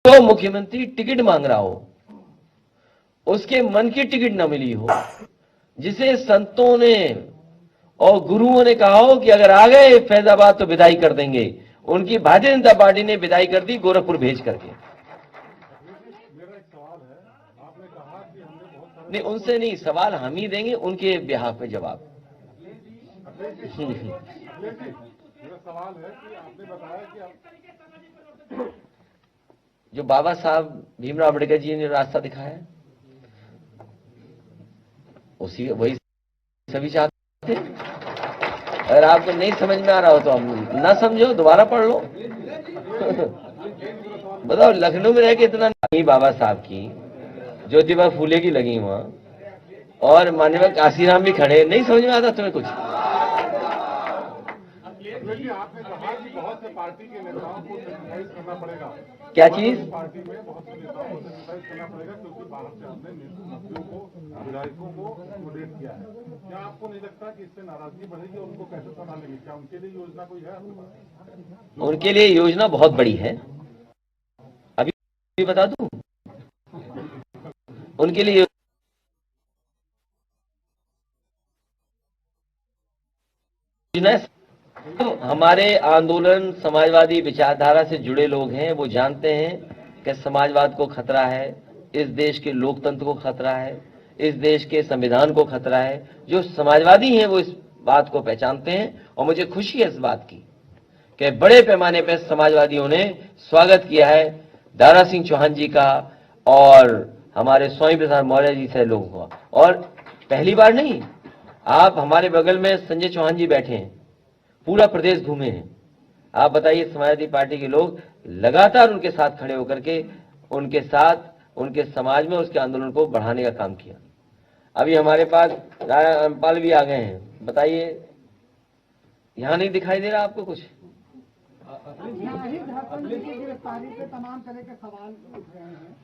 तो मुख्यमंत्री टिकट मांग रहा हो, उसके मन की टिकट न मिली हो, जिसे संतों ने और गुरुओं ने कहा हो कि अगर आ गए फैजाबाद तो विदाई कर देंगे, उनकी भारतीय जनता पार्टी ने विदाई कर दी गोरखपुर भेज करके। नहीं, उनसे नहीं, सवाल हम ही देंगे, उनके बिहाफ पे जवाब। मेरा सवाल है कि आपने बताया कि जो बाबा साहब भीमराव अम्बेडकर जी ने रास्ता दिखाया, उसी वही सभी चाहते हैं। अगर आपको नहीं समझ में आ रहा हो तो हम ना समझो, दोबारा पढ़ लो। बताओ, लखनऊ में रह के इतना नहीं, बाबा साहब की ज्योतिबा फूले की लगी वहां, और माननीय काशीराम भी खड़े, नहीं समझ में आता तुम्हें कुछ? आपने कहा कि बहुत से पार्टी के नेताओं को सैनिटाइज करना पड़ेगा। क्या चीज? पार्टी में बहुत से नेताओं को सैनिटाइज करना पड़ेगा क्योंकि बाहर से हमने मंत्रियों को, विधायकों को एक्कोमोडेट किया है। क्या आपको नहीं लगता कि इससे नाराजगी बढ़ेगी? उनको कैसे संभालेंगे? क्या उनके लिए योजना कोई है आपके पास? उनके लिए योजना बहुत बड़ी है, अभी बता दूं उनके लिए। हमारे आंदोलन समाजवादी विचारधारा से जुड़े लोग हैं, वो जानते हैं कि समाजवाद को खतरा है, इस देश के लोकतंत्र को खतरा है, इस देश के संविधान को खतरा है। जो समाजवादी हैं वो इस बात को पहचानते हैं, और मुझे खुशी है इस बात की कि बड़े पैमाने पर समाजवादियों ने स्वागत किया है दारा सिंह चौहान जी का और हमारे स्वामी प्रसाद मौर्य जी से लोगों का। और पहली बार नहीं, आप हमारे बगल में संजय चौहान जी बैठे हैं, पूरा प्रदेश घूमे हैं। आप बताइए, समाजवादी पार्टी के लोग लगातार उनके साथ खड़े होकर के उनके साथ उनके समाज में उसके आंदोलन को बढ़ाने का काम किया। अभी हमारे पास रामपाल भी आ गए हैं, बताइए, यहां नहीं दिखाई दे रहा आपको कुछ? गिरफ्तारी पे तमाम तरह के सवाल उठ रहे हैं।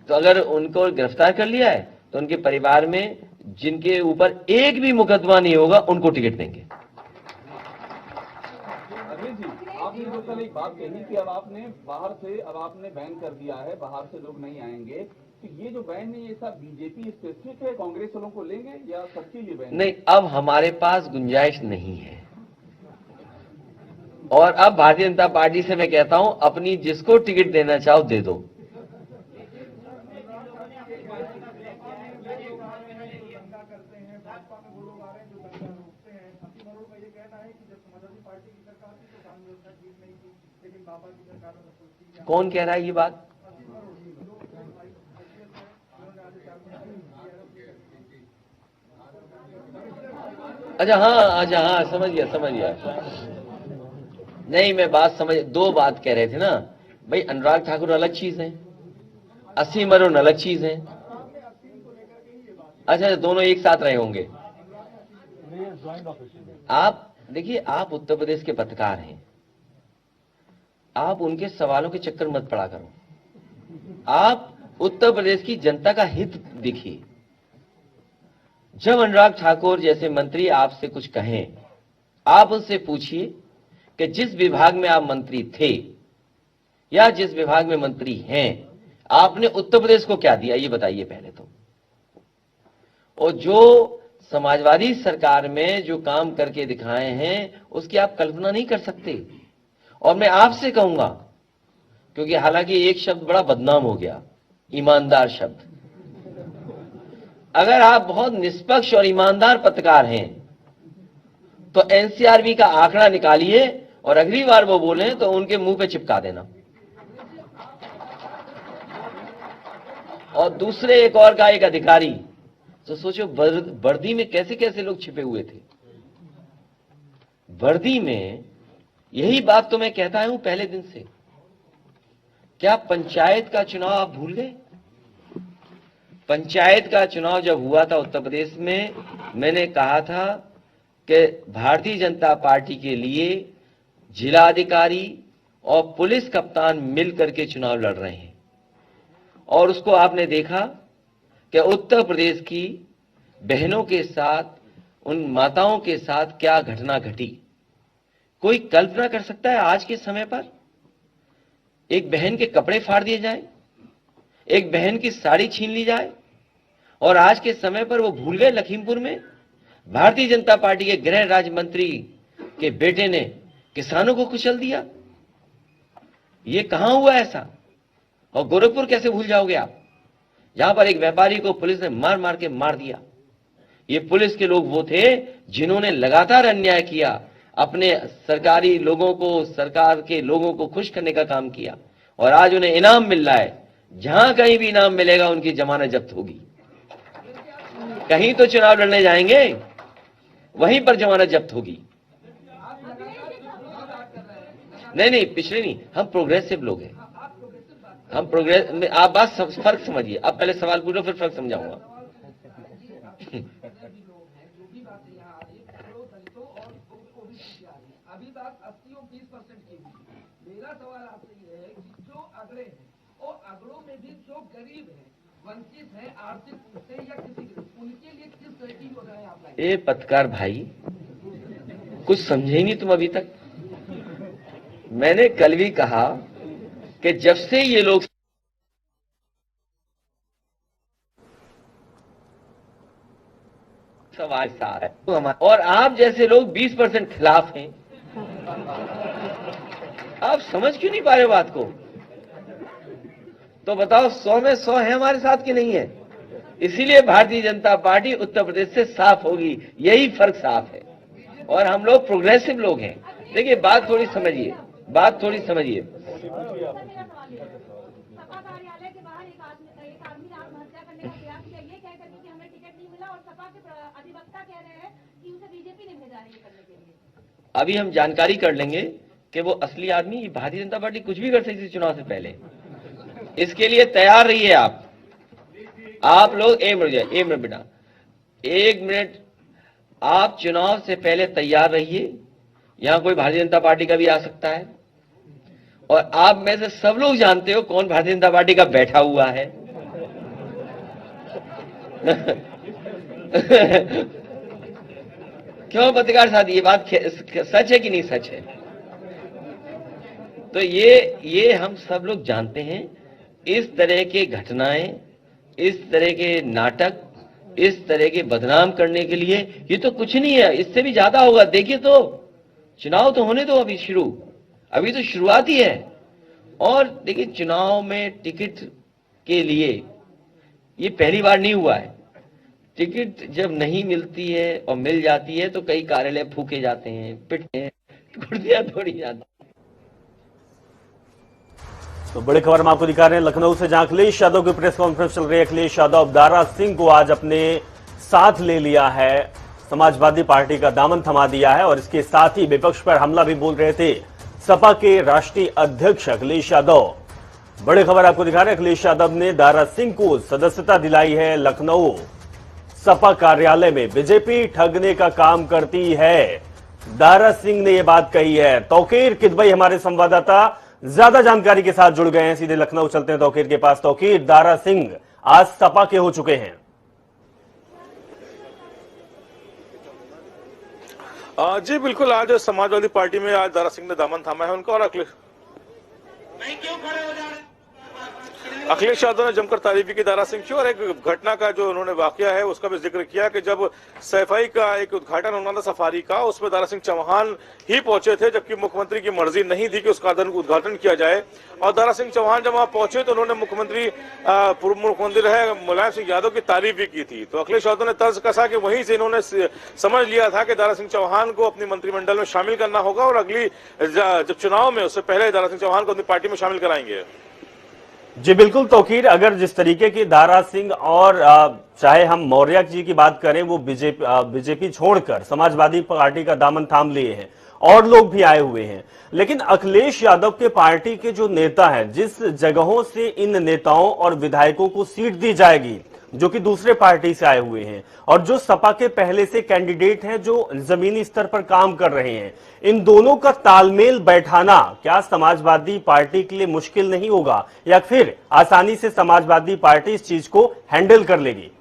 तो अगर उनको गिरफ्तार कर लिया है तो उनके परिवार में जिनके ऊपर एक भी मुकदमा नहीं होगा उनको टिकट देंगे। आपने जो कल एक बात कही कि अब आपने बाहर से, अब आपने बैन कर दिया है, बाहर से लोग नहीं आएंगे, तो ये जो बैन है ये सब बीजेपी स्पेसिफिक है, कांग्रेस वालों को लेंगे या सबके लिए बैन? नहीं, अब हमारे पास गुंजाइश नहीं है, और अब भारतीय जनता पार्टी से मैं कहता हूं, अपनी जिसको टिकट देना चाहो दे दो। कौन कह रहा है ये बात? अच्छा हाँ, समझ गया। नहीं, मैं बात समझ, दो बात कह रहे थे ना भाई। अनुराग ठाकुर अलग चीज है, असीम अरुण अलग चीज है। अच्छा, दोनों एक साथ रहे होंगे। आप देखिए, आप उत्तर प्रदेश के पत्रकार हैं, आप उनके सवालों के चक्कर मत पड़ा करो। आप उत्तर प्रदेश की जनता का हित देखिए। जब अनुराग ठाकुर जैसे मंत्री आपसे कुछ कहें, आप उनसे पूछिए कि जिस विभाग में आप मंत्री थे या जिस विभाग में मंत्री हैं, आपने उत्तर प्रदेश को क्या दिया, ये बताइए पहले तो। और जो समाजवादी सरकार में जो काम करके दिखाए हैं उसकी आप कल्पना नहीं कर सकते। और मैं आपसे कहूंगा, क्योंकि हालांकि एक शब्द बड़ा बदनाम हो गया, ईमानदार शब्द। अगर आप बहुत निष्पक्ष और ईमानदार पत्रकार हैं तो एनसीआरबी का आंकड़ा निकालिए और अगली बार वो बोले तो उनके मुंह पे चिपका देना। और दूसरे एक और का एक अधिकारी, तो सोचो वर्दी में कैसे कैसे लोग छिपे हुए थे। वर्दी में, यही बात तो मैं कहता हूं पहले दिन से। क्या पंचायत का चुनाव आप भूल गए? पंचायत का चुनाव जब हुआ था उत्तर प्रदेश में, मैंने कहा था कि भारतीय जनता पार्टी के लिए जिलाधिकारी और पुलिस कप्तान मिलकर के चुनाव लड़ रहे हैं। और उसको आपने देखा कि उत्तर प्रदेश की बहनों के साथ, उन माताओं के साथ क्या घटना घटी। कोई कल्पना कर सकता है आज के समय पर एक बहन के कपड़े फाड़ दिए जाए, एक बहन की साड़ी छीन ली जाए, और आज के समय पर वो भूल गए लखीमपुर में भारतीय जनता पार्टी के गृह राज्य मंत्री के बेटे ने किसानों को कुचल दिया। ये कहां हुआ ऐसा? और गोरखपुर कैसे भूल जाओगे आप, जहां पर एक व्यापारी को पुलिस ने मार मार के मार दिया। ये पुलिस के लोग वो थे जिन्होंने लगातार अन्याय किया, अपने सरकारी लोगों को, सरकार के लोगों को खुश करने का काम किया, और आज उन्हें इनाम मिल रहा है। जहां कहीं भी इनाम मिलेगा उनकी जमानत जब्त होगी। कहीं तो चुनाव लड़ने जाएंगे, वहीं पर जमानत जब्त होगी। नहीं, पिछले नहीं, हम प्रोग्रेसिव लोग हैं, हम प्रोग्रेस में। आप बात फर्क समझिए, आप पहले सवाल पूछो फिर फर्क समझाऊंगा। अभी बात 80 और 20% की हुई। मेरा सवाल आपसे ये है कि जो अगड़े हैं और अगड़ों में भी जो गरीब हैं, वंचित हैं आर्थिक रूप से या किसी उनके लिए किस तरह की योजनाएं आप लाएंगे? ए पत्रकार भाई, कुछ समझे ही नहीं तुम अभी तक। मैंने कल भी कहा कि जब से ये लोग सवाल सा है तो और आप जैसे लोग 20% खिलाफ हैं। आप समझ क्यों नहीं पा रहे बात को? तो बताओ 100 में 100 है हमारे साथ कि नहीं है? इसीलिए भारतीय जनता पार्टी उत्तर प्रदेश से साफ होगी, यही फर्क साफ है। और हम लोग प्रोग्रेसिव लोग हैं। देखिए बात थोड़ी समझिए, बात थोड़ी समझिए। सपा कार्यालय के बाहर एक आदमी आत्महत्या करने का प्रयास किया, ये कह करके कि हमें टिकट नहीं मिला, और सपा के अधिवक्ता कह रहे हैं कि उसे बीजेपी ने भेजा है ये करने के लिए। अभी हम जानकारी कर लेंगे कि वो असली आदमी, भारतीय जनता पार्टी कुछ भी कर सकती थी चुनाव से पहले। इसके लिए तैयार रहिए आप लोग। एक मिनट बेटा, 1 मिनट। आप चुनाव से पहले तैयार रहिए। यहां कोई भारतीय जनता पार्टी का भी आ सकता है, और आप में से सब लोग जानते हो कौन भारतीय जनता पार्टी का बैठा हुआ है। क्यों पत्रकार साहब, ये बात सच है कि नहीं सच है? तो ये हम सब लोग जानते हैं। इस तरह के घटनाएं, इस तरह के नाटक, इस तरह के बदनाम करने के लिए ये तो कुछ नहीं है, इससे भी ज्यादा होगा। देखिए तो चुनाव तो होने दो अभी शुरू, अभी तो शुरुआत ही है। और देखिए चुनाव में टिकट के लिए ये पहली बार नहीं हुआ है। टिकट जब नहीं मिलती है और मिल जाती है तो कई कार्यालय फूके जाते हैं, पिटते हैं, कुर्सियां तोड़ी जाती हैं। तो बड़ी खबर हम आपको दिखा रहे हैं लखनऊ से, जहां अखिलेश यादव की प्रेस कॉन्फ्रेंस चल रही है। अखिलेश यादव दारा सिंह को आज अपने साथ ले लिया है, समाजवादी पार्टी का दामन थमा दिया है, और इसके साथ ही विपक्ष पर हमला भी बोल रहे थे सपा के राष्ट्रीय अध्यक्ष अखिलेश यादव। बड़ी खबर आपको दिखा रहे हैं, अखिलेश यादव ने दारा सिंह को सदस्यता दिलाई है। लखनऊ सपा कार्यालय में बीजेपी ठगने का काम करती है, दारा सिंह ने यह बात कही है। तौकीर किदवई हमारे संवाददाता ज्यादा जानकारी के साथ जुड़ गए हैं, सीधे लखनऊ चलते हैं तौकीर के पास। तौकीर, दारा सिंह आज सपा के हो चुके हैं। जी बिल्कुल, आज समाजवादी पार्टी में आज दारा सिंह ने दामन थामा है उनका, और अखिलेश यादव ने जमकर तारीफ की दारा सिंह की। और एक घटना का जो उन्होंने वाकया है उसका भी जिक्र किया कि जब सफाई का एक उद्घाटन होना था सफारी का, उसमें दारा सिंह चौहान ही पहुंचे थे, जबकि मुख्यमंत्री की मर्जी नहीं थी कि उसका उद्घाटन किया जाए। और दारा सिंह चौहान जब वहां पहुंचे तो उन्होंने पूर्व मुख्यमंत्री रहे मुलायम सिंह यादव की तारीफ भी की थी। तो अखिलेश यादव ने तर्ज कसा कि वहीं से इन्होंने समझ लिया था कि दारा सिंह चौहान को अपनी मंत्रिमंडल में शामिल करना होगा, और अगली जब चुनाव में उससे पहले दारा सिंह चौहान को अपनी पार्टी में शामिल कराएंगे। जी बिल्कुल तौकीर, अगर जिस तरीके की दारा सिंह और चाहे हम मौर्य जी की बात करें, वो बीजेपी छोड़कर समाजवादी पार्टी का दामन थाम लिए हैं, और लोग भी आए हुए हैं, लेकिन अखिलेश यादव के पार्टी के जो नेता हैं, जिस जगहों से इन नेताओं और विधायकों को सीट दी जाएगी जो कि दूसरे पार्टी से आए हुए हैं, और जो सपा के पहले से कैंडिडेट हैं जो जमीनी स्तर पर काम कर रहे हैं, इन दोनों का तालमेल बैठाना क्या समाजवादी पार्टी के लिए मुश्किल नहीं होगा, या फिर आसानी से समाजवादी पार्टी इस चीज को हैंडल कर लेगी?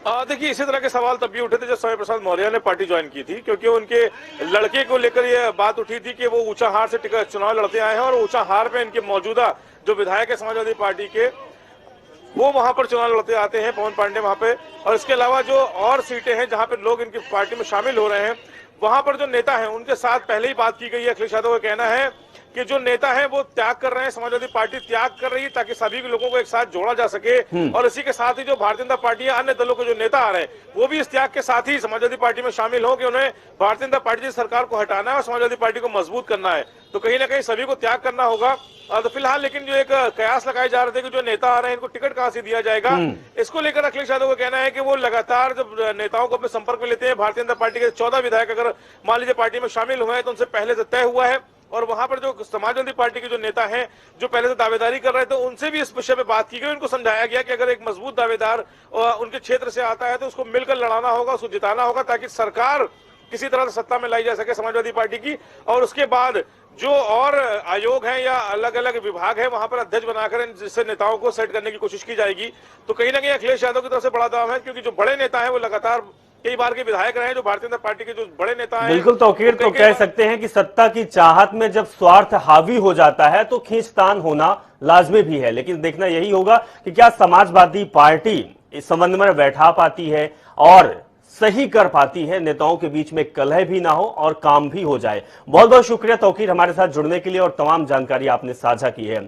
देखिए, इसी तरह के सवाल तब भी उठे थे जब समय प्रसाद मौर्य ने पार्टी ज्वाइन की थी, क्योंकि उनके लड़के को लेकर यह बात उठी थी कि वो ऊंचाहार से टिकट चुनाव लड़ते आए हैं और ऊंचाहार में इनके मौजूदा जो विधायक है समाजवादी पार्टी के, वो वहां पर चुनाव लड़ते आते हैं, पवन पांडे वहां पे। और इसके अलावा जो और सीटें हैं जहां पे लोग इनकी पार्टी में शामिल हो रहे हैं, वहां पर जो नेता हैं उनके साथ पहले ही बात की गई है। अखिलेश यादव का कहना है कि जो नेता है वो त्याग कर रहे हैं, समाजवादी पार्टी त्याग कर रही है ताकि सभी लोगों को एक साथ जोड़ा जा सके। और इसी के साथ ही जो भारतीय जनता पार्टी है, अन्य दलों के जो नेता आ रहे हैं, वो भी इस त्याग के साथ ही समाजवादी पार्टी में शामिल हो कि उन्हें भारतीय जनता पार्टी की सरकार को हटाना है और समाजवादी पार्टी को मजबूत करना है। तो कहीं ना कहीं सभी को त्याग करना होगा। तो फिलहाल लेकिन जो एक कयास लगाए जा रहे थे कि जो नेता आ रहे हैं इनको टिकट कहां से दिया जाएगा, इसको लेकर अखिलेश यादव का कहना है कि वो लगातार जब नेताओं को अपने संपर्क में लेते हैं, भारतीय जनता पार्टी के 14 विधायक अगर मान लीजिए पार्टी में शामिल हुए हैं तो उनसे पहले से तय हुआ है। और वहां पर जो समाजवादी पार्टी के जो नेता हैं जो पहले से दावेदारी कर रहे थे, उनसे भी इस विषय पे बात की गई। उनको समझाया गया कि अगर एक मजबूत दावेदार उनके क्षेत्र से आता है तो उसको मिलकर लड़ाना होगा, उसको जिताना होगा, ताकि सरकार किसी तरह से सत्ता में लाई जा सके समाजवादी पार्टी की। और उसके बाद जो और आयोग हैं या अलग अलग विभाग है वहां पर अध्यक्ष बनाकर जिससे नेताओं को सेट करने की कोशिश की जाएगी। तो कहीं ना कहीं अखिलेश यादव की तरफ से बड़ा दाव है, क्योंकि जो बड़े नेता हैं वो लगातार कई बार के विधायक रहे हैं, जो भारतीय जनता पार्टी के जो बड़े नेता हैं। बिल्कुल तौकीर तो कह सकते हैं कि सत्ता की चाहत में जब स्वार्थ हावी हो जाता है तो खींचतान होना लाजमी भी है। लेकिन देखना यही होगा कि क्या समाजवादी पार्टी इस संबंध में बैठा पाती है और सही कर पाती है, नेताओं के बीच में कलह भी ना हो और काम भी हो जाए। बहुत बहुत शुक्रिया तौकीर हमारे साथ जुड़ने के लिए और तमाम जानकारी आपने साझा की है।